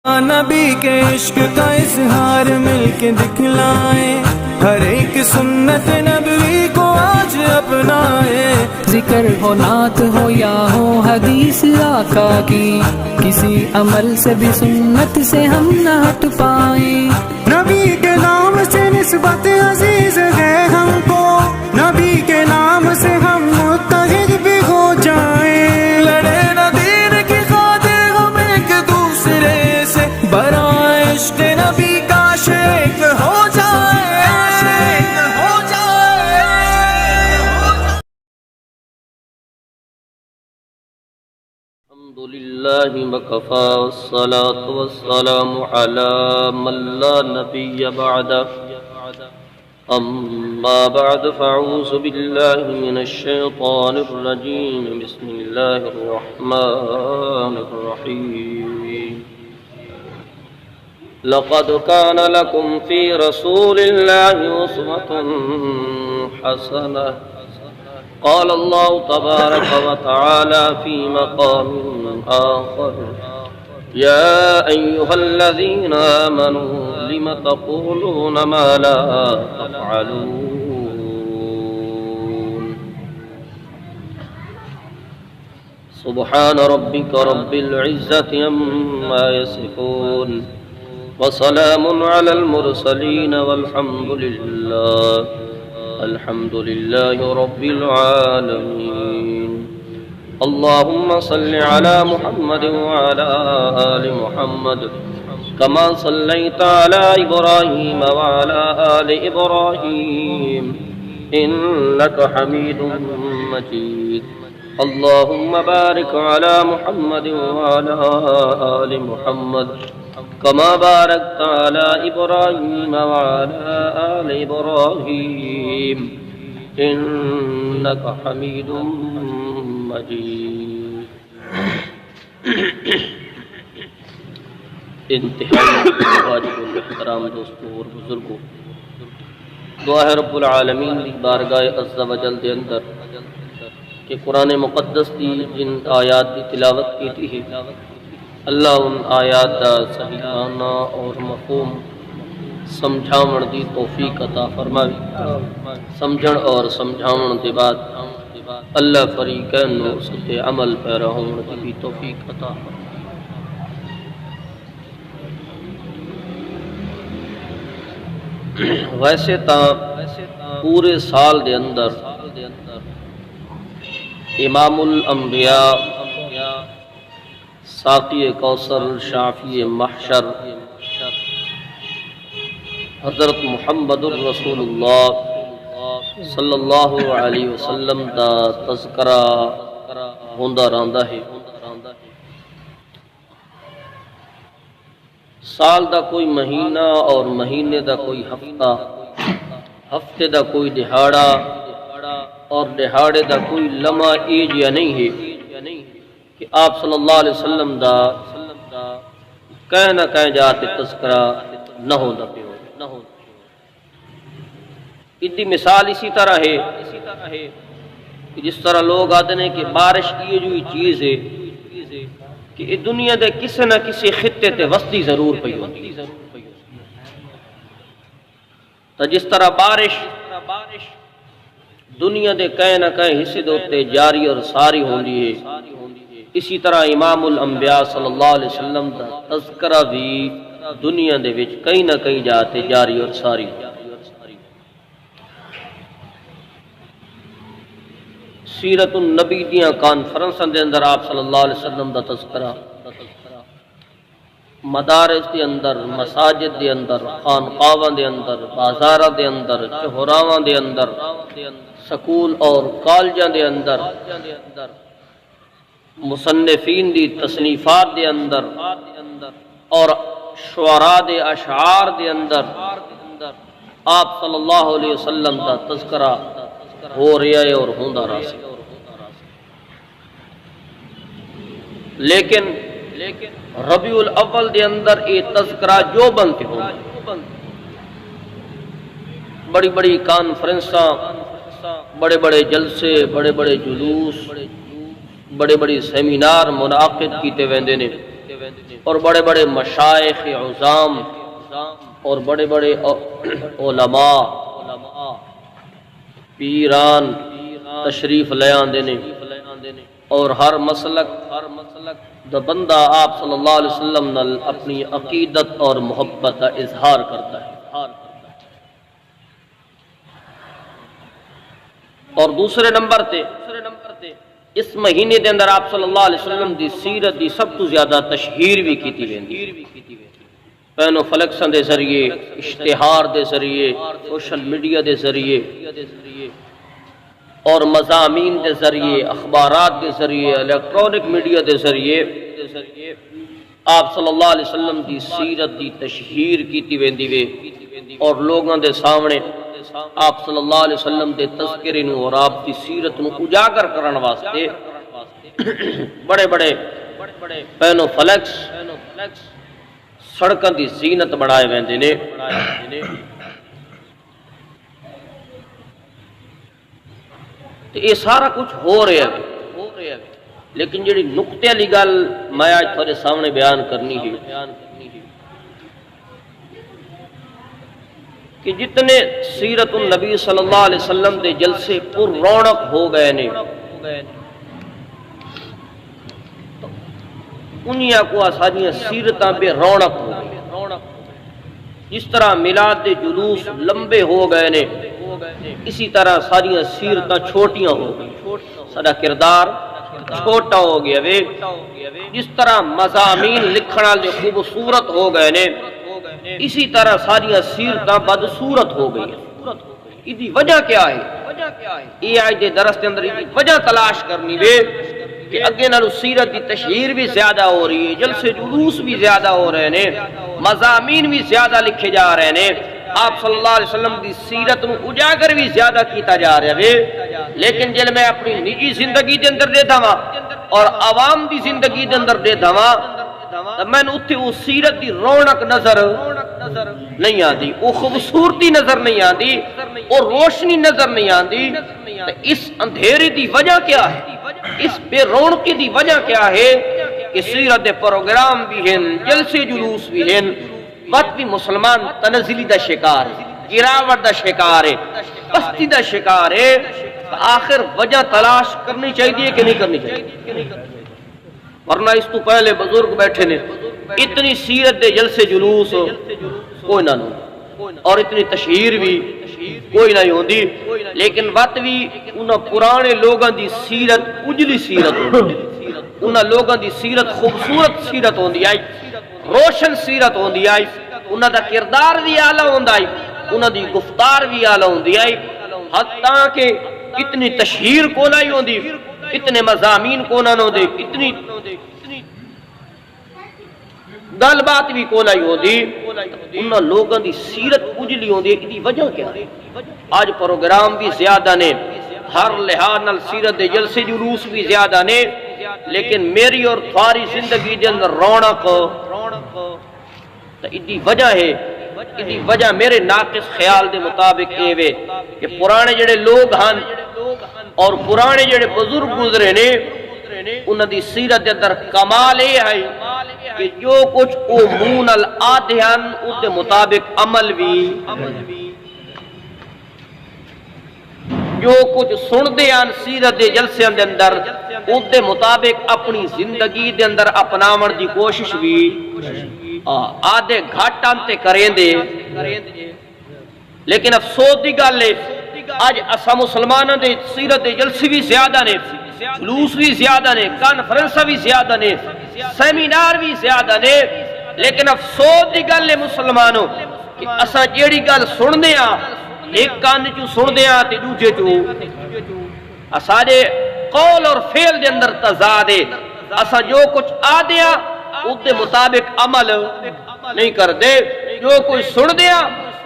نبی کے عشق کا اظہار مل کے دکھلائیں، ہر ایک سنت نبوی کو آج اپنائے۔ ذکر ہو نعت ہو یا ہو حدیث آقا کی، کسی عمل سے بھی سنت سے ہم نہ ہٹ پائیں۔ نبی کے نام سے نسبت عزیز ہے ہم کو، نبی کے نام سے ہم متحد بھی ہو جائیں۔ لڑے نہ دین کی خاطر ہم ایک دوسرے سے، برائے عشق نبی کا شیک ہو جائے۔ الحمد للہ وکفی والصلاة والسلام علی من لا نبی بعدہ، اما بعد فاعوذ باللہ من الشیطان الرجیم، بسم اللہ الرحمن الرحیم۔ لقد كان لكم في رسول الله أسوة حسنة، قال الله تبارك وتعالى في مقام آخر، يا أيها الذين آمنوا لم تقولون ما لا تفعلون، سبحان ربك رب العزة عما يصفون، وسلام على المرسلين والحمد لله رب العالمين۔ اللهم صل على محمد وعلى آل محمد كما صليت على إبراهيم وعلى آل إبراهيم إنك حميد مجيد۔ اللهم بارك على محمد وعلى آل محمد كما باركت على إبراهيم وعلى آل إبراهيم إنك حميد مجيد۔ انتہائی واجب الاحترام دوستوں اور بزرگوں، دعا ہے رب العالمین دی بارگاہ عز و جل دے اندر کہ قرآن مقدس دی جن آیات دی تلاوت کی تھی، اللہ ان آیات دا صحیح معنی اور مفہوم سمجھاون دی توفیق عطا فرماوے، سمجھن اور سمجھاون دے بعد اللہ فریقین نو اس تے عمل پیرا ہون دی بھی توفیق عطا فرماوے۔ ویسے تا پورے سال دے اندر امام الانبیاء، ساقی کوثر، شافی محشر، حضرت محمد الرسول اللہ صلی اللہ علیہ وسلم دا تذکرہ ہوندا رہندا ہے۔ سال دا کوئی مہینہ اور مہینے دا کوئی ہفتہ، ہفتے دا کوئی دہاڑا اور دہاڑے دا کوئی لمحہ ایج یا نہیں ہے کہ آپ صلی اللہ علیہ وسلم دا کہیں نہ کہیں جاتے تذکرہ نہ ہوندا پیو۔ ادھی مثال اسی طرح ہے کہ جس طرح لوگ آتے ہیں کہ بارش یہ جو چیز ہے کہ یہ دنیا دے کسی نہ کسی خطے تے وسطی ضرور پئی ہوندی، تو جس طرح بارش دنیا دے کہیں نہ کہیں حصے دے جاری اور ساری ہوندی ہے، اسی طرح امام الانبیاء صلی اللہ علیہ وسلم دا تذکرہ بھی دنیا دے وچ کہیں نہ کہیں جاتے جاری اور ساری۔ سیرت النبی دیاں کانفرنساں دے اندر آپ صلی اللہ علیہ وسلم دا تذکرہ، مدارس دے اندر، مساجد دے اندر، خانقاواں دے اندر، بازاراں دے اندر، چہراواں دے اندر، سکول اور کالجاں دے اندر، مصنفین دی تصنیفات دے اندر اور شعراء دے اشعار دے اندر آپ صلی اللہ علیہ وسلم دا تذکرہ ہو رہا ہے اور ہوندا رہا ہے۔ لیکن ربیع الاول دے اندر یہ تذکرہ جو بنتے ہو، بڑی بڑی کانفرنساں، بڑے بڑے جلسے، بڑے بڑے جلوس، بڑے بڑے سیمینار منعقد کیتے ویندے نے، اور بڑے بڑے مشائخ عظام اور بڑے بڑے علماء پیران تشریف لے آندے نے، اور ہر مسلک دا بندہ آپ صلی اللہ علیہ وسلم نال اپنی عقیدت اور محبت کا اظہار کرتا ہے۔ اور دوسرے نمبر تے اس مہینے دے اندر آپ صلی اللہ علیہ وسلم دی سیرت دی سب تو زیادہ تشہیر بھی کیتی ویندی، پین و فلیکسن دے ذریعے، اشتہار دے ذریعے، سوشل میڈیا دے ذریعے اور مضامین دے ذریعے، اخبارات دے ذریعے، الیکٹرانک میڈیا دے ذریعے آپ صلی اللہ علیہ وسلم دی سیرت دی تشہیر کیتی ویندی وے، اور لوگاں دے سامنے آپ صلی اللہ علیہ وسلم دے تذکرے نو اور آپ دی سیرت نو اجاگر کرن واسطے بڑے بڑے پین و فلیکس سڑکاں دی زینت بڑھائے ویندے نے۔ تو یہ سارا کچھ ہو رہا ہے، لیکن جڑی نقطے والی گل میں آج تھوڑے سامنے بیان کرنی ہے کہ جتنے سیرت النبی صلی اللہ علیہ وسلم دے جلسے پر رونق ہو گئے نے، انہیاں کو آسانیاں سیرتاں بے رونق ہو گئی۔ جس طرح میلاد دے جلوس لمبے ہو گئے نے، اسی طرح ساریاں سیرتاں چھوٹیاں ہو گئی، سارا کردار چھوٹا ہو گیا وے۔ جس طرح مضامین لکھن والے خوبصورت ہو گئے نے، اسی طرح ساریاں سیرتاں بدصورت ہو گئی۔ اس وجہ کیا ہے؟ یہ آج دے درس کے اندر اس وجہ تلاش کرنی وے کہ اگے نالوں سیرت دی تشہیر بھی زیادہ ہو رہی ہے، جلسے جلوس بھی زیادہ ہو رہے ہیں، مضامین بھی زیادہ لکھے جا رہے ہیں، آپ صلی اللہ علیہ وسلم دی سیرت نو اجاگر بھی زیادہ کیتا جا رہا ہے۔ لیکن جل میں اپنی نجی زندگی دے اندر دے داواں اور عوام دی زندگی دے اندر دے داواں تو میں نے اتھے وہ سیرت دی رونق نظر نہیں آتی، وہ خوبصورتی نظر نہیں آتی، اور روشنی نظر نہیں آتی۔ اس اندھیرے دی وجہ کیا ہے؟ اس بے رونقی دی وجہ کیا ہے کہ سیرت دے پروگرام بھی ہیں، جلسے جلوس بھی ہیں، وقت بھی مسلمان تنزلی دا شکار ہے، گراوٹ دا شکار ہے، پستی دا شکار ہے۔ آخر وجہ تلاش کرنی چاہیے کہ نہیں کرنی چاہیے؟ ورنہ اس تو پہلے بزرگ بیٹھے نے، اتنی سیرت دے جلسے جلوس کوئی نہ ہو اور اتنی تشہیر بھی کوئی نہیں ہوندی، لیکن وقت بھی انہاں پرانے لوگاں دی سیرت اجلی سیرت ہوندی، انہاں لوگاں دی سیرت خوبصورت سیرت ہوندی آئی، روشن سیرت ہوندی آئی، انہاں دا کردار بھی اعلیٰ ہوندا آئی، انہاں دی گفتار بھی اعلیٰ ہوندی آئی، حتیٰ کہ اتنی تشہیر کو نہیں ہوندی، اتنے مضامین کو نہ ہوندے، اتنی گل بات بھی کو نہیں ہوندی، انہاں لوگاں دی سیرت اجلی ہوندی ہے۔ اس وجہ کیا ہے؟ آج پروگرام بھی زیادہ نے، ہر لحاظ نال سیرت دے جلسے جلوس بھی زیادہ نے، لیکن میری اور تھواری زندگی دے اندر رونق تو اس وجہ ہے، اس وجہ میرے ناقص خیال دے مطابق یہ وے کہ پرانے جڑے لوگ ہن اور پرانے جڑے بزرگ گزرے نے، انہاں دی سیرت دے اندر کمال یہ ہے کہ جو کچھ او منہ نال آدھے ہن اس دے مطابق عمل بھی، جو کچھ سندے ہیں سیرت دے جلسے دے اندر اس دے مطابق اپنی زندگی دے اندر اپناون دی کوشش بھی آدھے گھاٹاں تے کریں دے۔ لیکن افسوس دی گل ہے اج اسا مسلماناں دے سیرت دے جلسے بھی زیادہ نے، جلوس بھی زیادہ نے، کانفرنس بھی زیادہ نے، سیمینار بھی زیادہ نے، لیکن افسوس دی گل ہے مسلمانوں کہ اسا جیڑی گل سننے ہاں ایک کان چوں سننے ہاں تے دوجے چوں اساڈے قول اور فعل دے اندر تضاد ہے، اسا جو کچھ آدھے ہاں اس دے مطابق عمل نہیں کردے، جو کوئی سن دیا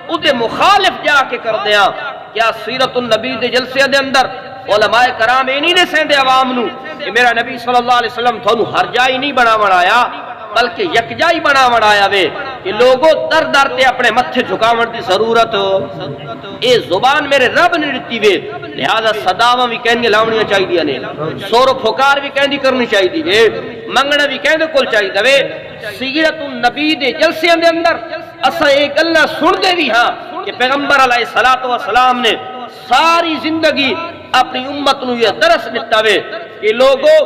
اس دے مخالف جا کے کر دیا۔ کیا سیرت النبی دے جلسے دے اندر علماء کرام یہ نہیں سیندے عوام نو کہ میرا نبی صلی اللہ علیہ وسلم تھانوں ہر جائی نہیں بنا بنایا بلکہ یک جائی بنا بنایا وے، کہ لوگوں در در تے اپنے متھے جھکاون دی ضرورت اے زبان میرے رب نے دتی وے لہذا صداواں بھی کہندی لاونیاں چاہیے نے سور پھکار بھی کہندی کرنی چاہیے وے منگنا بھی کہندے کول چاہیے وے سیرت النبی دے جلسے دے اندر اساں ایک گلاں سن دے بھی ہاں کہ پیغمبر علیہ الصلوۃ والسلام نے ساری زندگی اپنی امت نو یہ درس دتا وے کہ لوگو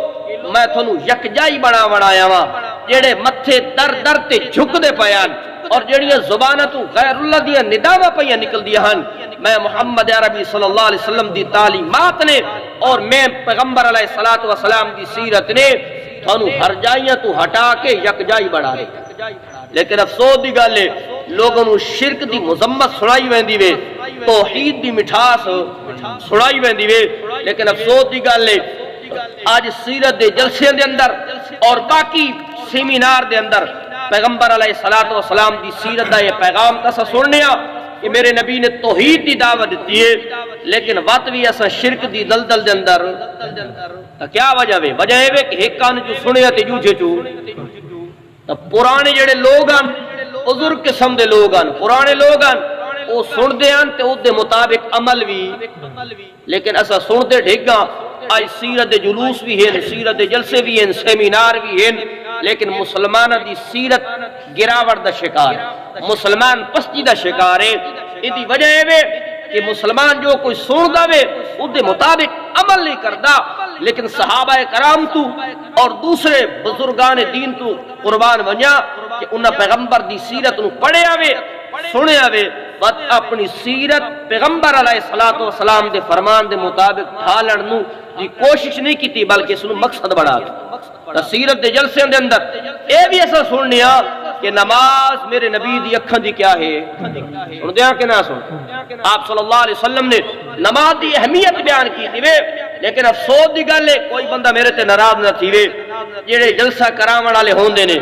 میں تھانو یکجائی بنایا وا جڑے متھے در در تے جھک دے پیان اور جڑیاں زباناں تو غیر اللہ دیاں نداواں پیاں نکل دیاں ہن میں محمد عربی صلی اللہ علیہ وسلم دی تعلیمات نے اور میں پیغمبر علیہ الصلوۃ والسلام دی سیرت نے تھانو ہر جائیاں تو ہٹا کے یکجائی بنا دے لیکن افسوس دی گل ہے لوگوں نو شرک دی مذمت سنائی ویندی وے توحید دی مٹھاس سنائی ویندی وے لیکن افسوس دی گل ہے آج سیرت دے جلسے دے اندر اور باقی سیمینار دے اندر پیغمبر علیہ الصلوۃ والسلام دی سیرت دا یہ پیغام تسا سننے کہ میرے نبی نے توحید دی دعوت دیتی ہے لیکن وقت بھی ایسا شرک دی دلدل دے اندر کیا وجہ ہے وجہ ہے کہ ایک کان جو سنیا تے جوجے چو پرانے جڑے لوگ ہیں بزرگ قسم دے لوگ ہیں پرانے لوگ ہیں وہ سن دے ہیں تے اس دے مطابق عمل بھی لیکن ایسا سن دے ڈھگا آج سیرت دے جلوس بھی ہیں سیرت دے جلسے بھی ہیں سیمینار بھی ہیں لیکن مسلمان دی سیرت گراوٹ دا شکار مسلمان پستی دا شکار ہے ان دی وجہ ہے کہ مسلمان جو کوئی سن دے اس دے مطابق عمل نہیں کردا لیکن صحابہ کرام تو اور دوسرے بزرگان دین تو قربان ونیا کہ انہاں پیغمبر دی سیرت نو پڑھے آوے سنے آوے بس اپنی سیرت پیغمبر علیہ الصلوۃ والسلام دے فرمان دے مطابق ڈھالن نو دی کوشش نہیں کیتی بلکہ اس نو مقصد بنا کے سیرت دے جلسے دے اندر اے بھی ایسا سننیا کہ نماز میرے نبی دی اکھاں دی کیا ہے سن دیاں کہ نہ سن آپ صلی اللہ علیہ وسلم نے نماز دی اہمیت بیان کی تھی لیکن افسوس دی گل ہے کوئی بندہ میرے تے ناراض نہ تھی جڑے جلسہ کراون والے ہوندے نے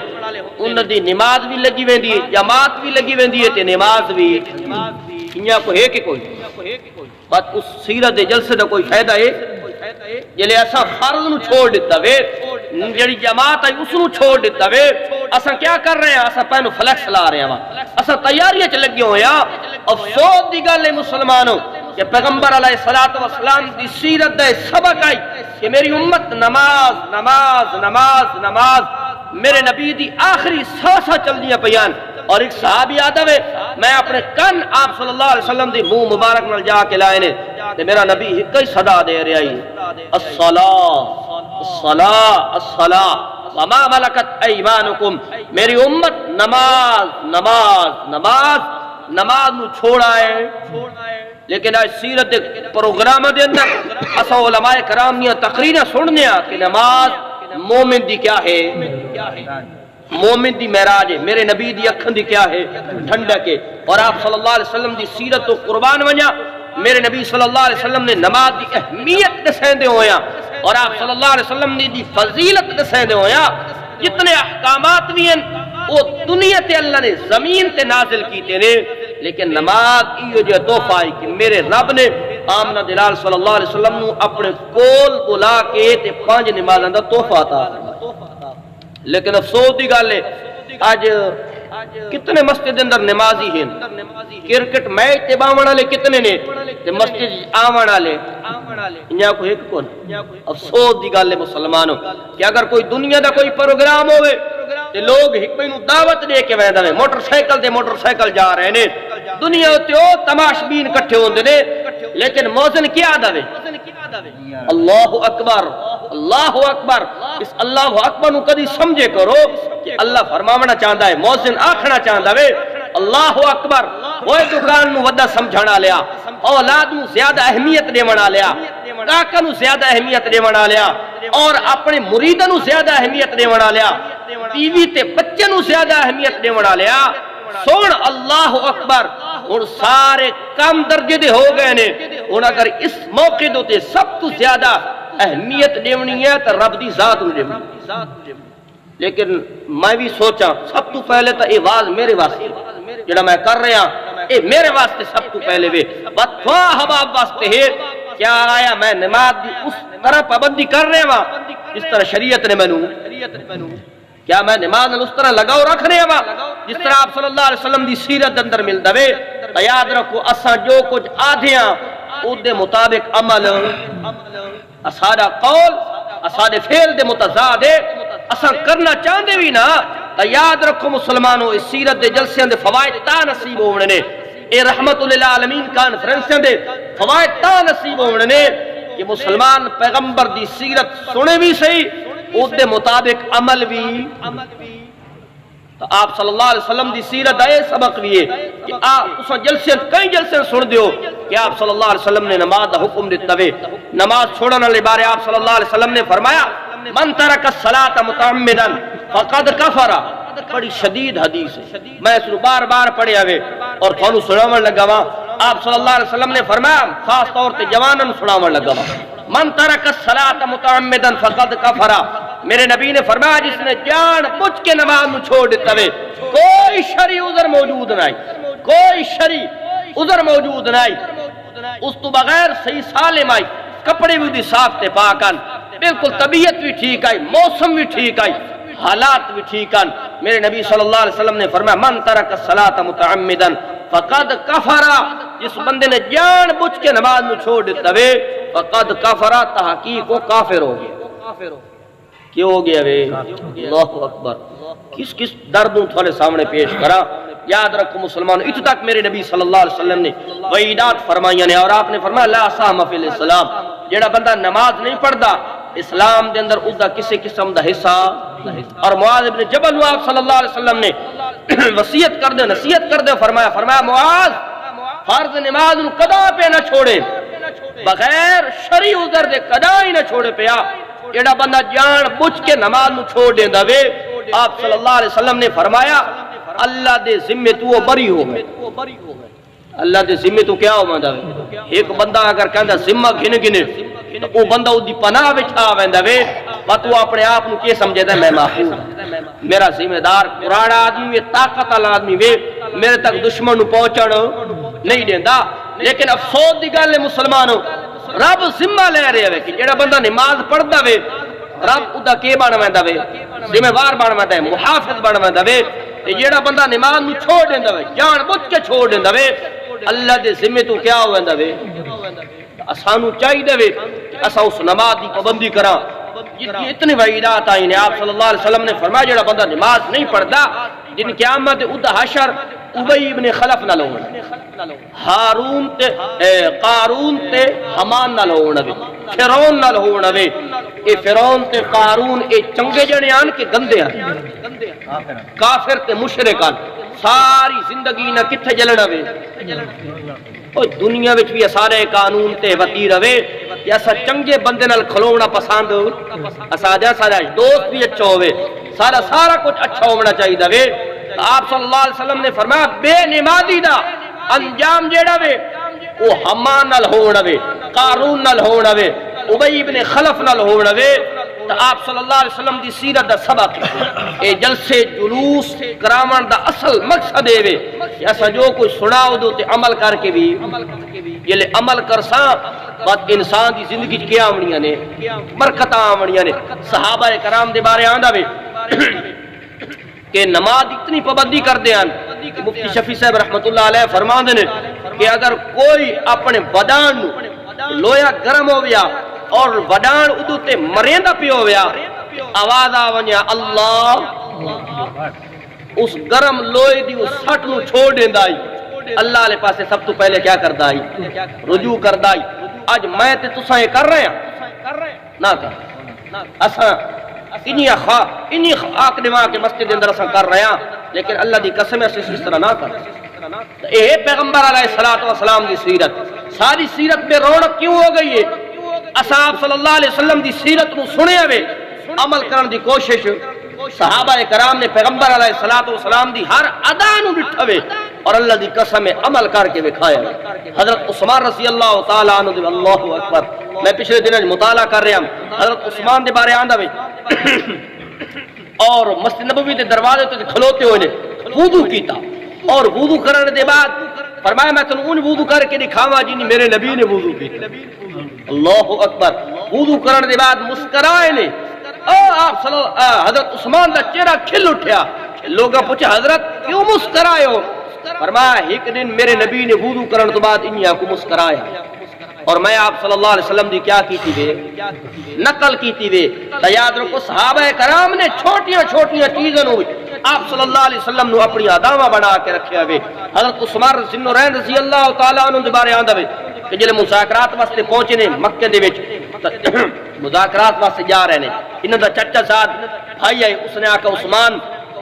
انہاں دی نماز بھی لگی ویندی ہے جماعت بھی لگی ویندی ہے تے نماز بھی انہاں کو ہے کہ کوئی بس اس سیرت دے جلسے دا کوئی فائدہ ہے جلے ایسا فرض نو چھوڑ دیتا وے جڑی جماعت ہے اس نو چھوڑ دیتا وے اسا کیا کر رہے ہیں اسا پہنو فلیکس لا رہے ہیں اسا تیاریاں چ لگے ہوئے ہیں افسوس دی گل ہے مسلمانوں کہ پیغمبر علیہ الصلوۃ والسلام دی سیرت دا سبق آئی کہ میری امت نماز نماز نماز نماز میرے نبی دی آخری سانساں چل دیاں پیان اور ایک صحابی آدھا ہے میں اپنے کن آپ صلی اللہ علیہ وسلم دی منہ مبارک نال جا کے لائے نے تے میرا نبی کئی صدا دے رہا ہے الصلاۃ الصلاۃ الصلاۃ وما ملکت ایمانکم میری امت نماز نماز نماز نماز نو چھوڑا ہے لیکن آج سیرت دے پروگرام دے اندر اسا علماء کرام نے تقریراں سننے کہ نماز مومن دی کیا ہے مومن دی معراج ہے میرے نبی دی اکھن دی کیا ہے ٹھنڈک ہے اور آپ صلی اللہ علیہ وسلم دی سیرت تو قربان ونیا میرے نبی صلی اللہ علیہ وسلم نے نماز دی اہمیت دسیندے ہویا اور آپ صلی اللہ علیہ وسلم نے دی فضیلت دسیندے ہویا جتنے احکامات بھی ہیں وہ دنیا تے اللہ نے زمین تے نازل کیتے نے لیکن نماز ایو جو تحفہ ہے کہ میرے رب نے آمنہ دلال صلی اللہ علیہ وسلم نو اپنے کول بلا کے تے 5 نمازاں دا تحفہ عطا لیکن افسوس دی گل ہے آج کتنے مسجد اندر نمازی ہیں کرکٹ میچ تے باون والے کتنے نے تے مسجد آون والے انہاں کو ایک کون افسوس دی گل ہے مسلمانوں کہ اگر کوئی دنیا دا کوئی پروگرام ہوئے تے لوگ حکمے نو دعوت دے کے ویندا نے موٹر سائیکل جا رہے نے دنیا تے او تماش بین اکٹھے ہوندے نے لیکن موزن کیا دے اللہ اکبر اللہ اکبر اس اللہ اکبر نو کدی سمجھے کرو اللہ فرماونا چاہندا ہے موزن آکھنا چاہندا وے اللہ اکبر وہ دکان نو وڈا سمجھانا لیا اولاد نو زیادہ اہمیت دیونا لیا کاکا نو زیادہ اہمیت دیونا لیا اور اپنے مریداں نو زیادہ اہمیت دیونا لیا بیوی تے بچے نو زیادہ اہمیت دیونا لیا سن اللہ اکبر اور سارے کم درجے دے ہو گئے نے اور اگر اس موقع تے سب تو زیادہ اہمیت دیونی ہے تو رب دی ذات نو دیونی لیکن میں بھی سوچا سب تو پہلے تو یہ واز میرے واسطے جڑا میں کر رہا اے میرے واسطے سب تو پہلے وے بتوا حباب واسطے ہے کیا آیا میں نماز دی اس طرح پابندی کر رہا ہاں اس طرح شریعت نے مینوں کیا میں نماز اس طرح لگاؤ رکھ رہا ہاں جس طرح آپ صلی اللہ علیہ وسلم دی سیرت اندر ملدا وے تے یاد رکھو اساں جو کچھ آدھیاں او دے مطابق عمل اساڈا قول اساڈے فعل دے متضاد ہے اساں کرنا چاہندے بھی نا تے یاد رکھو مسلمانوں اس سیرت دے جلسیاں دے فوائد تا نصیب ہونے نے اے رحمت للعالمین کانفرنساں دے فوائد تا نصیب ہونے نے کہ مسلمان پیغمبر دی سیرت سنے بھی صحیح اس دے مطابق عمل بھی تو آپ صلی اللہ علیہ وسلم دی سیرت اے سبق بھی ہے کہ آپ اس جلسے کئی جلسے سن دیو کہ آپ صلی اللہ علیہ وسلم نے نماز دا حکم دیتا وے نماز چھوڑنے والے بارے آپ صلی اللہ علیہ وسلم نے فرمایا من ترک الصلاۃ متعمدا فقد کفر بڑی شدید حدیث ہے میں اس کو بار بار پڑھیا وے اور تھانوں سناون لگا وا آپ صلی اللہ علیہ وسلم نے فرمایا خاص طور تے جوانوں سناون لگا وا من ترک الصلاۃ متعمدا فقد کفر میرے نبی نے فرمایا جس نے جان بوجھ کے نماز نو چھوڑ دیتا وے کوئی شرعی عذر موجود نہیں کوئی شرعی عذر موجود نہیں اس تو بغیر صحیح سالم آئی کپڑے بھی صاف تے پاکن بالکل طبیعت بھی ٹھیک آئی موسم بھی ٹھیک آئی حالات بھی ٹھیک آن میرے نبی صلی اللہ علیہ وسلم نے فرمایا من ترک الصلاۃ متعمدا فقد کفر جس بندے نے جان بوجھ کے نماز نو چھوڑ دیتا وے فقد کفر تحقیق وہ کافر ہو گیا کیوں ہو گیا وے اللہ اکبر کس کس دردوں تھوڑے سامنے پیش کرا یاد رکھو مسلمان اتنے تک میرے نبی صلی اللہ علیہ وسلم نے وعیدات فرمائیاں نے اور آپ نے فرمایا لا سہم فی الاسلام جڑا بندہ نماز نہیں پڑھدا اسلام دے اندر اس دا کسی قسم دا حصہ اور معاذ ابن جبل آپ صلی اللہ علیہ وسلم نے وصیت کر دے نصیحت کر دے فرمایا معاذ فرض نماز نو قضا پہ نہ چھوڑے بغیر شرعی عذر دے قضا ہی نہ چھوڑے پیا جڑا بندہ جان بوجھ کے نماز نو چھوڑ دیندا وے آپ صلی اللہ علیہ وسلم نے فرمایا اللہ دے ذمے تو بری ہو گئے اللہ دے ذمے تو کیا ہو ویندا وے ایک بندہ اگر کہندا ذمہ گھن او بندہ او دی پناہ وچ آ ویندا وے تو اپنے آپ نو کی سمجھدا میں محفوظ میرا ذمہ دار پرانا آدمی وے طاقت والا آدمی وے میرے تک دشمن نو پہنچن نہیں دیندا لیکن افسوس دی گل ہے مسلمانوں رب ذمہ لے رہے وے کہ جڑا بندہ نماز پڑھدا وے رب ادا کی بن ویندا وے ذمہ دار بن ویندا ہے محافظ بن ویندا وے تے جڑا بندہ نماز نو چھوڑ دیندا وے جان بوجھ کے چھوڑ دیندا وے اللہ دے ذمہ تو کیا ہو ویندا وے اسانو چاہیے وے کہ اسا اس نماز دی پابندی کراں اتنی وعیدات آئی نے آپ صلی اللہ علیہ وسلم نے فرمایا جڑا بندہ نماز نہیں پڑھدا جن قیامت ادا حشر ابی ابن خلف نال ہونا ہارون تے قارون تے حمان نال ہونا وے فرعون نال ہونا وے اے فرعون تے قارون اے چنگے جنے آن کے گندے آن کافر تے مشرک آن ساری زندگی نہ کتھے جلنا وے دنیا وچ بھی سارے قانون تے وتی رہے ایسا چنگے بندے نال کھلونا پسند اساجا سارا دوست بھی اچھا ہوئے سارا کچھ اچھا ہونا چاہیے وے آپ صلی اللہ علیہ وسلم نے فرمایا بے نمازی دا انجام جیڑا وے وہ حمان نال ہونا وے قارون نال ہونا وے ابی ابن خلف نال ہونا وے تو آپ صلی اللہ علیہ وسلم دی سیرت دا سبق اے جلسے جلوس کراون دا اصل مقصد اے وے ایسا جو کوئی سناؤ دو تے عمل کر کے بھی یہ لے عمل کرساں بات انسان دی زندگی کیا آمنیاں نے برکتاں آمنیاں نے صحابہ کرام دے بارے آندہ وے کہ نماز اتنی پابندی کر دے آن مفتی شفیع صاحب رحمت اللہ علیہ فرمان دے کہ اگر کوئی اپنے بدان لویا گرم ہو گیا اور وڈان ادو تے مریندہ پیو گیا آواز آونیا اللہ اس گرم لوئی دی اس سٹ نو چھوڑ دیندا آئی اللہ علیہ پاسے سب تو پہلے کیا کردا آئی رجوع کردا آئی آج میں تے تساں یہ کر رہے ہیں نہ کر اساں انہی خاک دماغ کے مسجد اندر اساں کر رہے ہیں لیکن اللہ دی قسم ہے اس طرح نہ کر اے پیغمبر علیہ الصلوۃ والسلام دی سیرت ساری سیرت میں رونق کیوں ہو گئی ہے اصحاب صلی اللہ علیہ وسلم دی سیرت نو سنے ہوئے عمل کرن دی کوشش صحابہ کرام نے پیغمبر علیہ الصلوۃ والسلام دی ہر ادا نو ڈٹھوے اور اللہ دی قسم عمل کر کے دکھایا حضرت عثمان رضی اللہ تعالی عنہ دی اللہ اکبر میں پچھلے دنوں مطالعہ کر رہا ہوں حضرت عثمان دے بارے آندا وے اور مسجد نبوی دے دروازے تے کھلوتے ہوئے نے وضو کیتا اور وضو کرنے دے بعد فرمایا میں تنوں ان وضو کر کے دکھاواں جن میرے نبی نے وضو کیتا اللہ اکبر وضو کرنے دے بعد مسکرائے نے آپ حضرت عثمان دا چہرہ کھل اٹھیا لوگاں پوچھا حضرت کیوں مسکرائے ہو؟ فرمایا ایک دن میرے نبی نے وضو کرن تو بعد انہاں کو مسکرایا اور میں آپ صلی اللہ علیہ وسلم دی کیا کی تھی وے نقل کی تھی وے. تو یاد رکھو صحابہ کرام نے چھوٹیاں چھوٹیاں چیزیں ہوئی آپ صلی اللہ علیہ وسلم نے اپنی اداواں بنا کے رکھیا وے. حضرت عثمان رضی اللہ تعالی عنہ دے بارے آندا وے کہ جلے مذاکرات واسطے پہنچے نے مکے دے وچ مذاکرات واسطے جا رہے نے انہاں دا چچا زاد بھائی ہے اس نے آکھا عثمان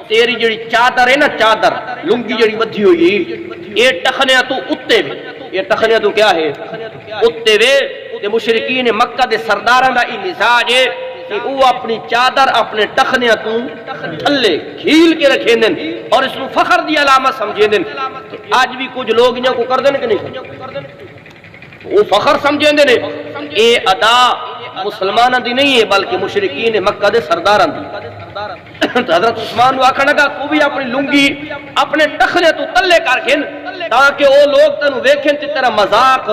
تیری جڑی چادر ہے نا چادر لنگی جڑی بدھی ہوئی یہ ٹخنیا تو اتے وے یہ ٹخنیا تو کیا ہے اتے وے. تے مشرکین مکہ دے سرداراں دا ای مزاج ہے کہ وہ اپنی چادر اپنے ٹخنیا تو تھلے کھیل کے رکھیں دن اور اس کو فخر دی علامت سمجھیں دن. آج بھی کچھ لوگ انہاں کو کر دین کہ نہیں وہ فخر سمجھیں دن. اے ادا مسلماناں دی نہیں ہے بلکہ مشرکین مکہ دے سرداراں دی. حضرت عثمان کو آکھن لگا تو بھی اپنی لنگی اپنے ٹخنے تو تلے کر کے تاکہ وہ لوگ تینوں ویکھیں تے تیرا مذاق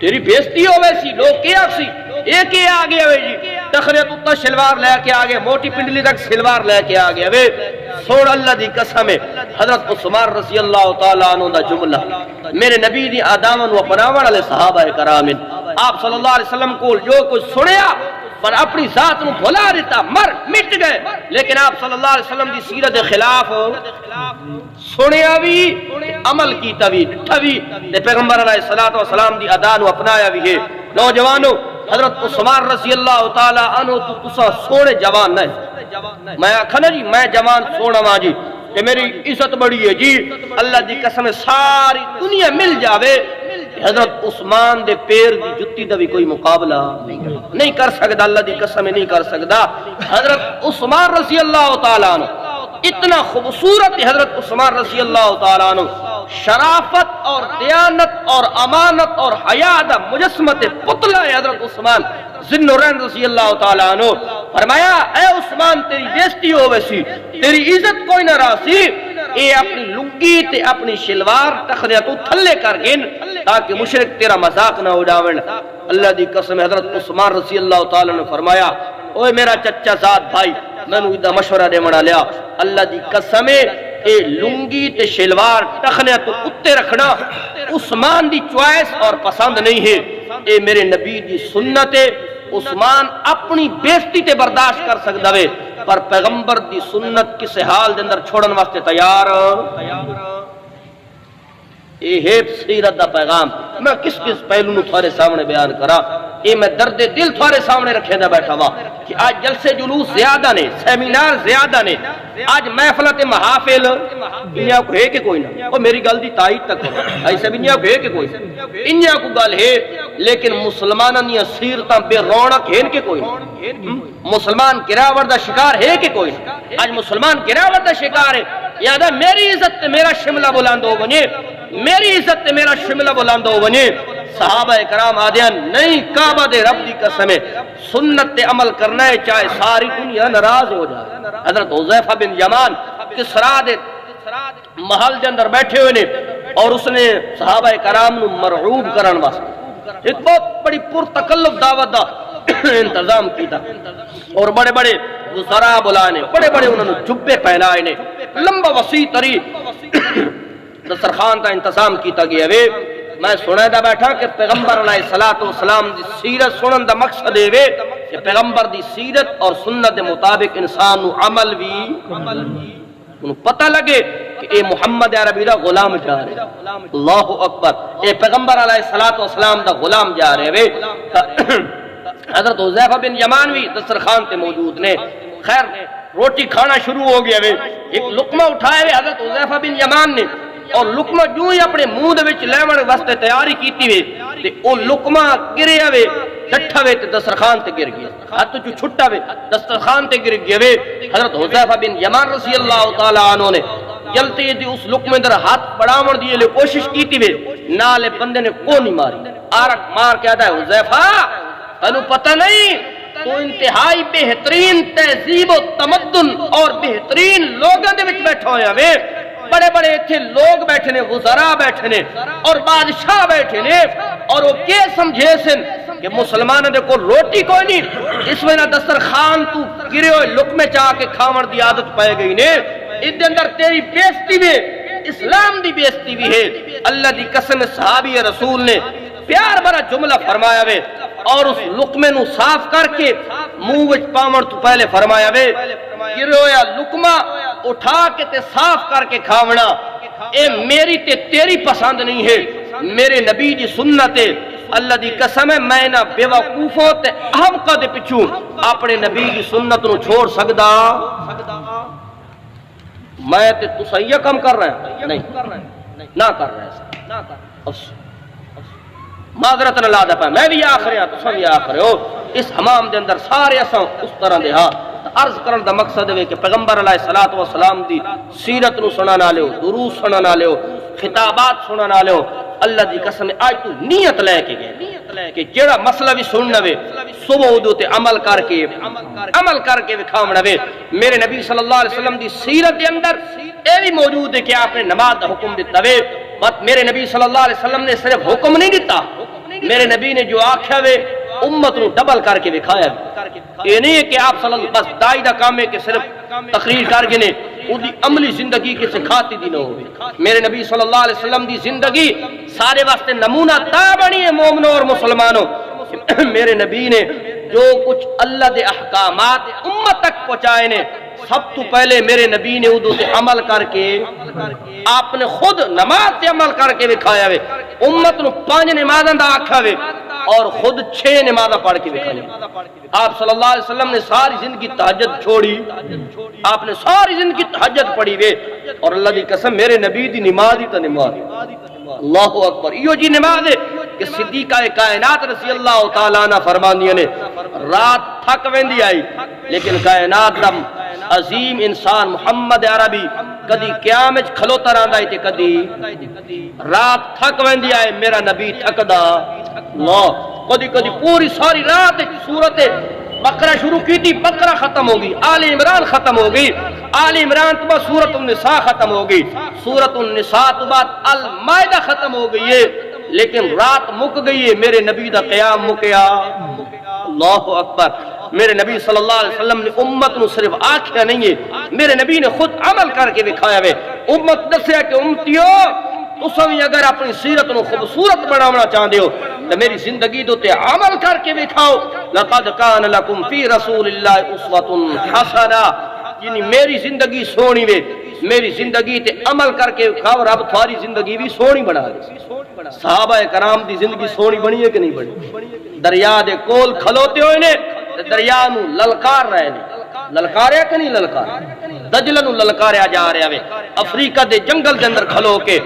تیری بےزتی ہوے سی لوگ کیا سی ایک ہی آ گیا وے جی ٹخنے تو تا شلوار لے کے آ گئے موٹی پنڈلی تک شلوار لے کے آ گیا وے. سوڑ اللہ دی قسم ہے حضرت عثمان رضی اللہ تعالی عنہ دا جملہ میرے نبی دی اداواں نو اپناون والے صحابہ کرام آپ صلی اللہ علیہ وسلم کو جو کچھ سنیا پر اپنی ذات نو بھلا دیتا مٹ گئے لیکن آپ صلی اللہ علیہ وسلم دی سیرت دے خلاف سنیا بھی عمل کیتا بھی ڈٹھا بھی تے پیغمبر علیہ الصلوۃ والسلام دی ادا نو اپنایا بھی ہے. نوجوانوں حضرت عثمان رضی اللہ تعالی عنہ تو تسا سونے جوان نہ میں آکھنا جی میں جوان سونا وا جی کہ میری عزت بڑی ہے جی اللہ دی قسم ساری دنیا مل جاوے حضرت عثمان دے پیر دی جتی دا بھی کوئی مقابلہ نہیں کر سکتا اللہ دی قسم نہیں کر سکتا. حضرت عثمان رضی اللہ تعالیٰ عنہ اتنا خوبصورت حضرت عثمان رضی اللہ تعالیٰ عنہ شرافت اور دیانت اور امانت اور حیا دا مجسمت پتلا ہے حضرت عثمان ذوالنورین رضی اللہ تعالیٰ عنہ. فرمایا اے عثمان تیری بےزتی ہوے سی تیری عزت کوئی نہ راسی اے اپنی لنگی تے اپنی شلوار ٹخنیا تو تھلے کر گن تاکہ مشرک تیرا مذاق نہ اڑاون. اللہ دی قسم حضرت عثمان رضی اللہ تعالیٰ نے فرمایا اوے میرا چچا زاد بھائی میں نو دا مشورہ دے منا لیا اللہ دی قسم اے لنگی تے شلوار ٹخنیا تو اتے رکھنا عثمان دی چوائس اور پسند نہیں ہے اے میرے نبی دی سنت ہے. عثمان اپنی بےزتی تے برداشت کر سکدا وے پر پیغمبر دی سنت کسے حال دے اندر چھوڑن واسطے تیار. یہ ہے سیرت دا پیغام. میں کس پہلو نو تھوڑے سامنے بیان کرا یہ میں درد دل تھوڑے سامنے رکھے دا بیٹھا وا کہ آج جلسے جلوس زیادہ نے سیمینار زیادہ نے آج محفلت محافل انہاں کو ہے کہ کوئی نہ وہ میری گل دی تائید تک ایسے بھی انہاں کو ہے کہ کوئی انہاں کو گل ہے لیکن مسلماناں دی سیرتاں بے رونق ہیں کہ کوئی مسلمان گراوٹ دا شکار ہے کہ کوئی آج مسلمان گراوٹ دا شکار ہے. یاد ہے میری عزت تے میرا شملہ بلند ہو بنے میری عزت تے میرا شملہ بلند ہو بنے. صحابہ کرام آدیاں نہیں کعبہ دے رب دی قسم سنت تے عمل کرنا ہے چاہے ساری دنیا ناراض ہو جائے. حضرت حذیفہ بن یمان کسرا دے محل دے اندر بیٹھے ہوئے نے اور اس نے صحابہ کرام نو مرعوب کرن واسطے ایک بہت بڑی پرتکلف دعوت دا انتظام کیتا اور بڑے بڑے وزراء بلائے بڑے بڑے انہوں نے جبے پہنائے نے لمبا وسیع تری دسترخوان کا انتظام کیتا گیا وے. میں سنے دا بیٹھا کہ پیغمبر علیہ الصلوۃ والسلام دی سیرت سنن دا مقصد ہے وے کہ پیغمبر دی سیرت اور سنت دے مطابق انسان نو عمل بھی انہوں پتہ لگے کہ اے محمد عربی دا غلام جا رہے اللہ اکبر اے پیغمبر علیہ الصلوۃ والسلام دا غلام جا رہے وے. حضرت حذیفہ بن یمان بھی دسترخوان تے موجود نے. خیر روٹی کھانا شروع ہو گیا وے ایک لقمہ اٹھائے وے حضرت حذیفہ بن یمان نے اور لقمہ جو ہی اپنے منہ دے وچ لیون واسطے تیاری کیتی وے تے او لقمہ گریا وے ڈٹھا وے تے دسترخوان تے گر گیا ہاتھ چ چھٹا وے دسترخوان تے گر گیا وے. حضرت حذیفہ بن یمان رضی اللہ تعالی عنہ نے جلتے دی اس لقمے در ہاتھ بڑھاون دی لے کوشش کیتی وے نالے بندے نے کو نہیں ماری آرک مار کے آتا ہے حذیفہ تنو پتہ نہیں تو انتہائی بہترین تہذیب و تمدن اور بہترین لوگوں دے وچ بیٹھا ہویا وے بڑے بڑے اتھے لوگ بیٹھے نے وزراء بیٹھے نے اور بادشاہ بیٹھے نے اور وہ کیا سمجھے سن کہ مسلمانوں دے کو روٹی کوئی نہیں اس میں نہ دسترخوان تو گرے ہوئے لقمے چاہ کے کھاون دی عادت پائے گئی نے اس دے اندر تیری بےزتی بھی اسلام دی بےزتی بھی ہے۔ اللہ دی قسم صحابی رسول نے پیار بھرا جملہ فرمایا وے اور اس لقمے نو صاف کر کے منہ وچ پاون تو پہلے فرمایا وے گرویا لقمہ اٹھا کے تے صاف کر کے کھاونا اے میری تے تیری پسند نہیں ہے، میرے نبی دی سنت ہے۔ اللہ دی قسم ہے میں نہ بے وقوفوں تے احمقاں دے پچھوں اپنے نبی دی سنت نو چھوڑ سکدا۔ میں تے تساں یہ کم کر رہے ہیں نہیں نہ کر رہے ہیں، معذرت نہ لا دے پا میں بھی آخر ہاں تساں بھی آخر ہو۔ اس حمام دے اندر سارے اساں اس طرح دے ہاں عرض کرن دا مقصد ہے کہ پیغمبر علیہ الصلوۃ والسلام دی سیرت نو سنا نہ لیو، دروس سنا نہ لیو، خطابات سنا نہ لیو۔ اللہ دی قسم آج تو نیت لے کے گئے کہ جڑا مسئلہ بھی سننا وے صبح ادو تے عمل کر کے وکھاونا وے۔ میرے نبی صلی اللہ علیہ وسلم دی سیرت دے اندر اے بھی موجود ہے کہ آپ نے نماز دا حکم دیتا وے، بس میرے نبی صلی اللہ علیہ وسلم نے صرف حکم نہیں دیتا، میرے نبی نے جو آکھیا وے امت نو ڈبل کر کے دکھایا۔ یہ نہیں ہے کہ آپ صلی اللہ بس دائی دا کام ہے کہ صرف تقریر کر گنے اودی عملی زندگی کے سکھاتی دی نہ ہوئے۔ میرے نبی صلی اللہ علیہ وسلم دی زندگی سارے واسطے نمونہ تا بنی ہے مومنوں اور مسلمانوں۔ میرے نبی نے جو کچھ اللہ دے احکامات امت تک پہنچائے نے سب تو پہلے میرے نبی نے ادو تے عمل کر کے آپ نے خود نماز تے عمل کر کے دکھایا وے، امت نو 5 نمازاں دا آکھا وے اور خود 6 نمازاں پڑھ کے دکھائی۔ آپ صلی اللہ علیہ وسلم نے ساری زندگی تہجد چھوڑی، آپ نے ساری زندگی تہجد پڑھی وے، اور اللہ دی قسم میرے نبی دی نماز ہی تا نماز۔ اللہ اکبر، یہ جی نماز ہے کہ صدیقہ کائنات رضی اللہ تعالیٰ عنہ فرماندیاں نے رات تھک ویندی آئی لیکن کائنات دا عظیم انسان محمد عربی کدی قیام وچ کھلوتا رہندا تے کدی رات تھک ویندی آئے میرا نبی تھکدا اللہ، کدی پوری ساری رات سورت بقرہ شروع کی تھی، بقرہ ختم ہوگی، آل عمران ختم ہوگی، آل عمران تو بعد سورت النساء ختم ہوگی، سورت النساء تو بعد المائدہ ختم ہو گئی ہے، لیکن رات مک گئی ہے، میرے نبی دا قیام مکیا۔ اللہ اکبر، میرے نبی صلی اللہ علیہ وسلم نے امت نو صرف آکھیا نہیں ہے، میرے نبی نے خود عمل کر کے دکھایا ہے۔ امت دسیا کہ امتیو تساں بھی اگر اپنی سیرت نو خوبصورت بناونا چاہندے ہو تو میری زندگی دے تے عمل کر کے دکھاؤ۔ لقد کان لکم فی رسول اللہ اسوۃ حسنہ، یعنی میری زندگی سونی وے، میری زندگی تے عمل کر کے دکھاؤ، رب تھوڑی زندگی بھی سونی بنا دے۔ صحابہ کرام دی زندگی سونی بنی ہے کہ نہیں بنی؟ دریا دے کول کھلوتے ہوئے نے دریا نو للکار رہے نے، للکاریا کہ نہیں للکار؟ دجلہ نو للکاریا جا رہا ہے، افریقہ دے جنگل دے اندر کھلو کے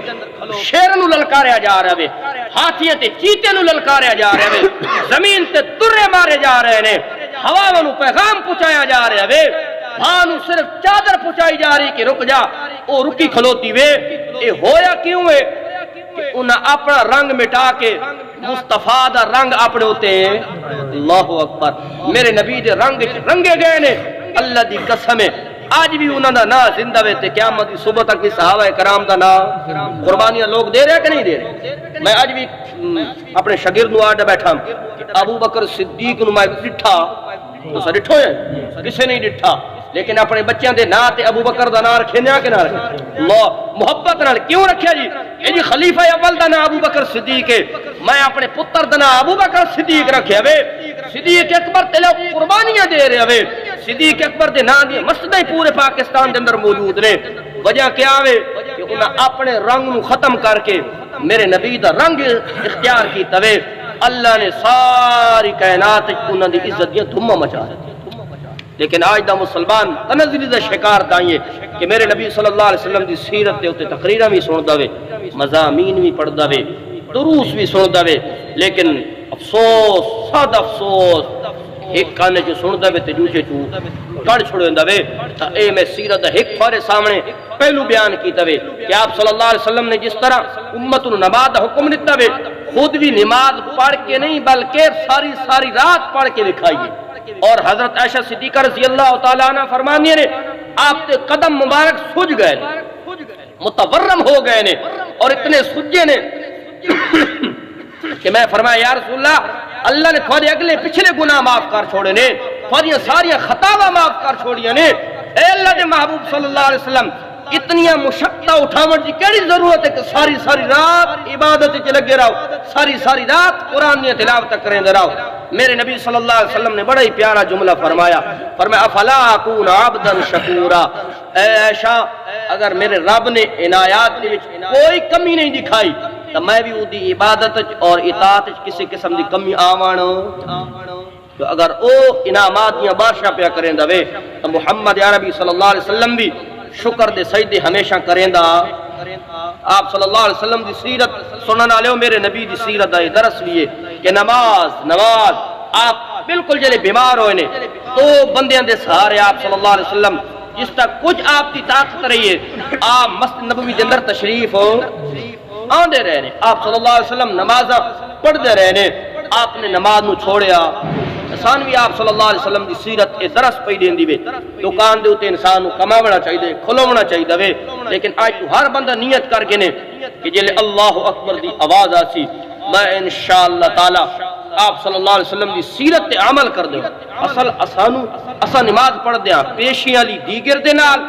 شیر نو للکاریا جا رہا ہے، ہاتھیاں تے چیتے نو للکاریا جا رہا ہے، زمین تے درے مارے جا رہے نے، ہوا نو پیغام پہنچایا جا رہا ہے، ہاں نو صرف چادر پہنچائی جا رہی کہ رک جا، او رکی کھلوتی وے۔ اے ہویا کیوں ہے کہ انہاں اپنا رنگ مٹا کے مصطفیٰ دا رنگ اپنے ہوتے ہیں۔ اللہ اکبر، میرے نبی دے رنگ رنگے گئے نے، اللہ دی قسم ہے آج بھی انہاں دا نا زندہ وے تے قیامت دی صبح تک بھی صحابہ کرام دا نا قربانیاں لوگ دے رہے کہ نہیں دے رہے؟ میں آج بھی اپنے شاگرد نو آڈ بیٹھا ابو بکر صدیق نو میں ڈٹھا تو سا ڈٹھو ہے کسے نہیں ڈٹھا، لیکن اپنے بچیاں دے نا تے ابو بکر دا نا رکھے نیا کہ نہ رکھے؟ اللہ محبت نال کیوں رکھیا جی؟ اے جی خلیفہ اول دا نا ابو بکر صدیق ہے، میں اپنے پتر دا نا ابو بکر صدیق رکھیا وے، صدیق اکبر تے لوگ قربانیاں دے رہے وے، صدیق اکبر دے نا دی مسجدیں پورے پاکستان دے اندر موجود نے۔ وجہ کیا وے کہ انہاں اپنے رنگ نو ختم کر کے میرے نبی دا رنگ اختیار کیتا وے، اللہ نے ساری کائنات انہاں دی عزت دیاں دھماں مچا دی۔ لیکن آج دا مسلمان تنزلی دا شکار تائیں کہ میرے نبی صلی اللہ علیہ وسلم دی سیرت دے اوتے تقریراں بھی سندا وے، مضامین بھی پڑھدا وے، دروس بھی سندا وے، لیکن افسوس صد افسوس ایک کانے جو سندا وے تے دوسرے چوں کڑ چھڑیندا وے۔ تا اے میں سیرت دا ایک تھوڑے سامنے پہلو بیان کیتا وے کہ آپ صلی اللہ علیہ وسلم نے جس طرح امت نو نماز دا حکم دیتا وے، خود بھی نماز پڑھ کے نہیں بلکہ ساری رات پڑھ کے دکھائیے۔ اور حضرت عائشہ صدیقہ رضی اللہ تعالیٰ عنہ فرمانی نے آپ کے قدم مبارک سج گئے نے، متورم ہو گئے نے، اور اتنے سجے نے کہ میں فرمایا یا رسول اللہ، اللہ نے تھوڑے اگلے پچھلے گناہ معاف کر چھوڑے نے، تھوڑی ساری خطاواں معاف کر چھوڑیاں نے۔ اے اللہ دے محبوب صلی اللہ علیہ وسلم، اتنیاں مشقتاں اٹھاون دی کیڑی ضرورت ہے کہ ساری ساری رات عبادت وچ لگے رہو، ساری ساری رات قرآن دی تلاوت کریندے رہو۔ میرے نبی صلی اللہ علیہ وسلم نے بڑا ہی پیارا جملہ فرمایا، فرمایا افلا اکون عبدا شکورا، اے عائشہ اگر میرے رب نے عنایات دے وچ کوئی کمی نہیں دکھائی تو میں بھی اودی عبادت اور اطاعت وچ کسی قسم دی کمی آوان تو اگر او انعامات دیاں بارشاں پیا کریندا وے تو محمد عربی صلی اللہ علیہ وسلم بھی شکر دے سجدے ہمیشہ کریندا۔ آپ صلی اللہ علیہ وسلم دی سیرت سنن والےو، میرے نبی دی سیرت دا درس بھی ہے کہ نماز آپ بالکل جلے بیمار ہوئے نے تو بندیاں دے سہارے آپ صلی اللہ علیہ وسلم جس تک کچھ آپ کی طاقت رہی ہے آپ مسجد نبوی دے اندر تشریف آندے رہے نے، آپ صلی اللہ علیہ وسلم نماز پڑھتے رہے نے، آپ نے نماز نو چھوڑیا۔ ثانوی آپ صلی اللہ علیہ وسلم دی سیرت اے درس پئی دیندی وے، دکان دے اوتے انسان نو کماونا چاہیے، کھلونا چاہیے وے، لیکن اج تو ہر بندہ نیت کر کے نے کہ جلے اللہ اکبر دی آواز آسی میں انشاءاللہ تعالی آپ صلی اللہ علیہ وسلم دی سیرت تے عمل کر دے۔ اسا نماز پڑھ دیاں پیشیاں علی دیگر دے نال،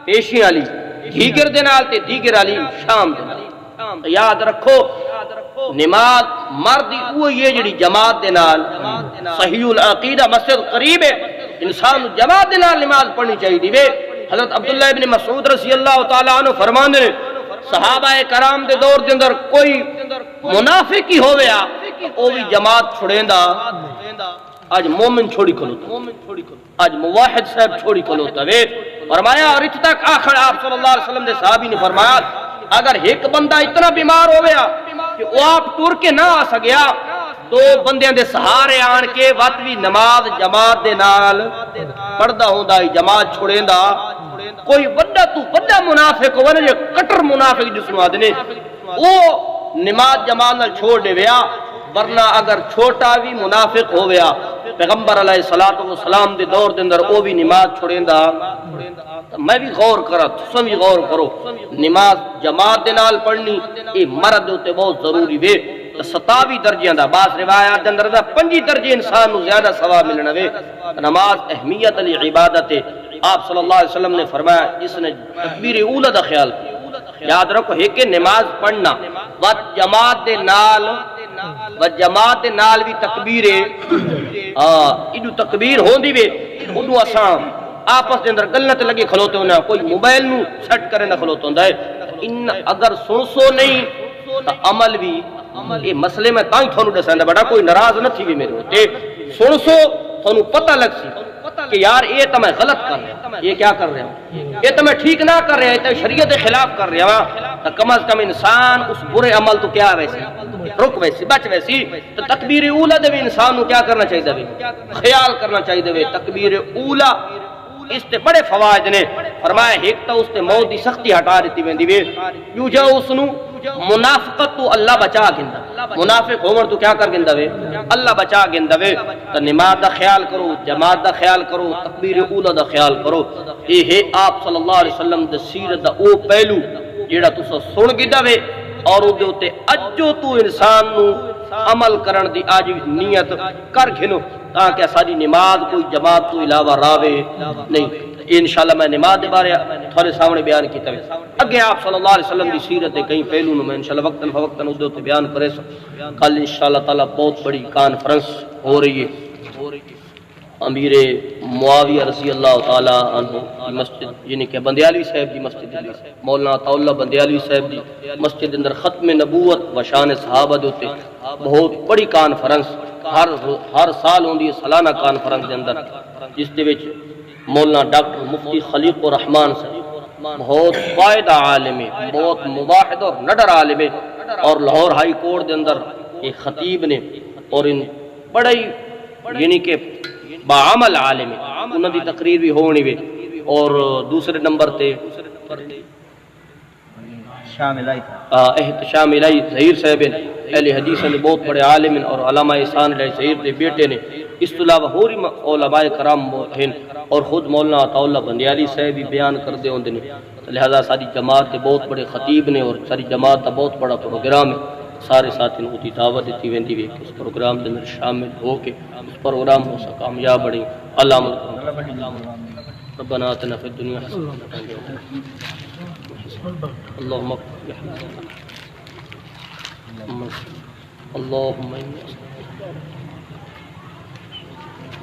پیشیاں علی دیگر دے نال تے دیگر علی شام دے نال۔ یاد رکھو نماز مردی اوہی ہے جڑی جماعت دے نال صحیح العقیدہ مسجد قریب ہے، انسان جماعت دے نال نماز پڑھنی چاہیے وے۔ حضرت عبداللہ ابن مسعود رضی اللہ تعالیٰ عنہ فرماندے نے صحابہ کرام دے دور دے اندر کوئی منافق ہی ہویا او بھی جماعت چھڑیندا، آج مومن چھوڑی کھلوتا، آج موحد صاحب چھوڑی کھلوتا وے۔ فرمایا اور ات تک آخر آپ صلی اللہ علیہ وسلم دے صحابی نے فرمایا اگر ایک بندہ اتنا بیمار ہویا کہ وہ آپ ٹر کے نہ آ سکیا دو بندیاں دے سہارے آن کے وقت بھی نماز جماعت دے نال پڑھدا ہوندا ہی جماعت چھڑیندا۔ کوئی وڈا تو وڈا منافق ہونا جو کٹر منافق جس نو آدنے وہ نماز جماعت نال چھوڑ دے ویا، ورنہ اگر چھوٹا بھی منافق ہو ویا پیغمبر علیہ الصلوۃ والسلام دے دور دے اندر وہ بھی نماز چھڑیندا۔ میں بھی غور کرا تساں بھی غور کرو، نماز جماعت دے نال پڑھنی اے مرد تے بہت ضروری وے۔ 27 درجیاں دا بعض روایات دے اندر دا 5 درجے انسان نو زیادہ ثواب ملنا وے۔ نماز اہمیت علی عبادت ہے۔ آپ صلی اللہ علیہ وسلم نے فرمایا جس نے تکبیر اولا دا خیال کیا، یاد رکھو ہے کہ نماز پڑھنا و جماعت دے نال بھی تکبیر ہے، ایڈو تکبیر ہوندی وے اودو اساں آپس دے اندر گلت لگے کھلوتے ہونا، کوئی موبائل نو سیٹ کرے نہ کھلوتا ہوندا ہے۔ ان اگر سو نہیں تو عمل بھی یہ مسئلے میں تاں ہی تھانوں دساندا بڑا کوئی ناراض نہ تھی میرے ہوتے سو تھانوں پتہ لگ سی کہ یار یہ تو میں غلط کر رہا ہوں، یہ کیا کر رہا ہوں، یہ تو میں ٹھیک نہ کر رہا ہوں، یہ تو شریعت کے خلاف کر رہا ہوں، تو کم از کم انسان اس برے عمل تو کیا ویسی رک ویسی بچ ویسی۔ تو تکبیر اولا دے بھی انسان کو کیا کرنا چاہیے وے، خیال کرنا چاہیے وے۔ تکبیر اولا اس تے بڑے فوائد نے، فرمایا ایک تو اس تے موت دی سختی ہٹا دیتی ویندی وے، یوں جو اس نو منافقت تو اللہ بچا گندا، منافق ہومر تو کیا کر گندا وے، اللہ بچا گندا وے۔ تو نماز دا خیال کرو، جماعت دا خیال کرو، تکبیر اولا دا خیال کرو۔ یہ ہے آپ صلی اللہ علیہ وسلم دی سیرت دا او پہلو جیڑا تسا سن گدا وے اور او دے اوتے اجو تو انسان نو عمل کرن دی آج نیت کر گھنو تاکہ ساری نماز کوئی جماعت تو علاوہ راوے نہیں۔ انشاءاللہ میں نماز دے بارے تھوڑے سامنے بیان کیتا ہے، اگے آپ صلی اللہ علیہ وسلم دی سیرت دے کئی پہلو میں انشاءاللہ وقتاً فوقتاً اس دے تے بیان کرے سو۔ کل انشاءاللہ تعالی بہت بڑی کانفرنس ہو رہی ہے، امیر معاویہ رضی اللہ تعالی عنہ کی مسجد یعنی کہ بندیالوی صاحب دی مسجد مولانا تعالی بندیالوی صاحب دی مسجد اندر ختم نبوت و شان صحابہ دے تے بہت بڑی کانفرنس ہر سال ہوندی ہے، سالانہ کانفرنس دے اندر جس دے وچ مولانا ڈاکٹر مفتی خلیق الرحمان صاحب بہت فائدہ عالم ہے، بہت مواحد اور نڈر عالم ہے، اور لاہور ہائی کورٹ دے اندر ایک خطیب نے اور ان بڑے یعنی کہ بعمل عالم ہے، انہاں دی تقریر بھی ہونی وے۔ اور دوسرے نمبر تے احتشام الہی ظہیر صاحب اہل حدیث نے بہت بڑے عالم اور علامہ احسان علیہ ظہیر دے بیٹے نے، اس تو علاوہ ہوری علماء کرام ہیں اور خود مولانا تعالی بندیالی صاحب بھی بیان کر دے ہوندے نے۔ لہذا ساری جماعت کے بہت بڑے خطیب نے اور ساری جماعت کا بہت بڑا پروگرام ہے، سارے ساتھی نے اُتی دعوت دیتی ویندی وے کہ اس پروگرام کے اندر شامل ہو کے اس پروگرام ہو سا کامیاب بڑی اللہ ربنا آتنا فی الدنیا حسنۃ اللہم اللہم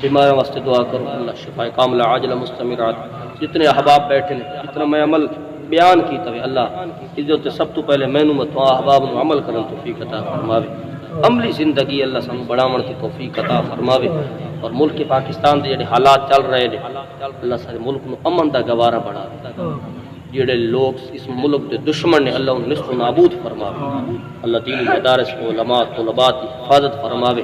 بیماروں واسطے دعا کرو اللہ شفا کاملہ عاجلہ مستمرات. جتنے احباب بیٹھے ہیں جتنا میں عمل بیان کیتا ہے اللہ عزت سب تو پہلے مینوں متوا احباب نو عمل کرن توفیق عطا فرماوے. عملی زندگی اللہ سانو بڑھاون کی توفیق عطا فرماوے. اور ملک پاکستان دے جڑے حالات چل رہے ہیں اللہ سارے ملک نو امن دا گوارا بڑھاوے. جڑے لوگ اس ملک دے دشمن نے اللہ انہیں نصف نابود فرماوے. اللہ دینی مدارس علماء طلباء کی حفاظت فرماوے.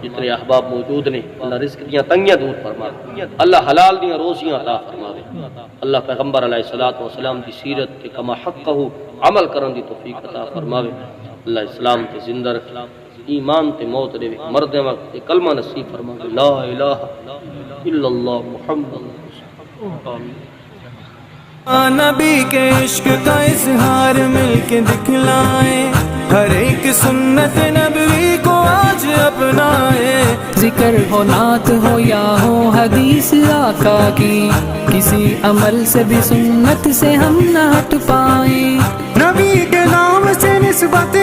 جتنے احباب موجود نے اللہ رزق دیاں تنگیاں دور فرماوے. اللہ حلال دیاں روزیاں عطا فرماوے. اللہ پیغمبر علیہ الصلوۃ والسلام دی سیرت کے کما حقہ عمل کرن دی توفیق عطا فرماوے. اللہ اسلام تے زندہ رکھے ایمان تے موت دے مرد وقت کلمہ نصیب فرماوے. لا الہ الا اللہ محمد آمین. نبی کے عشق کا اظہار مل کے دکھلائیں ہر ایک سنت نبوی کو آج اپنائے. ذکر ہو نعت ہو یا ہو حدیث آقا کی کسی عمل سے بھی سنت سے ہم نہ ہٹ پائیں. نبی کے نام سے نسبت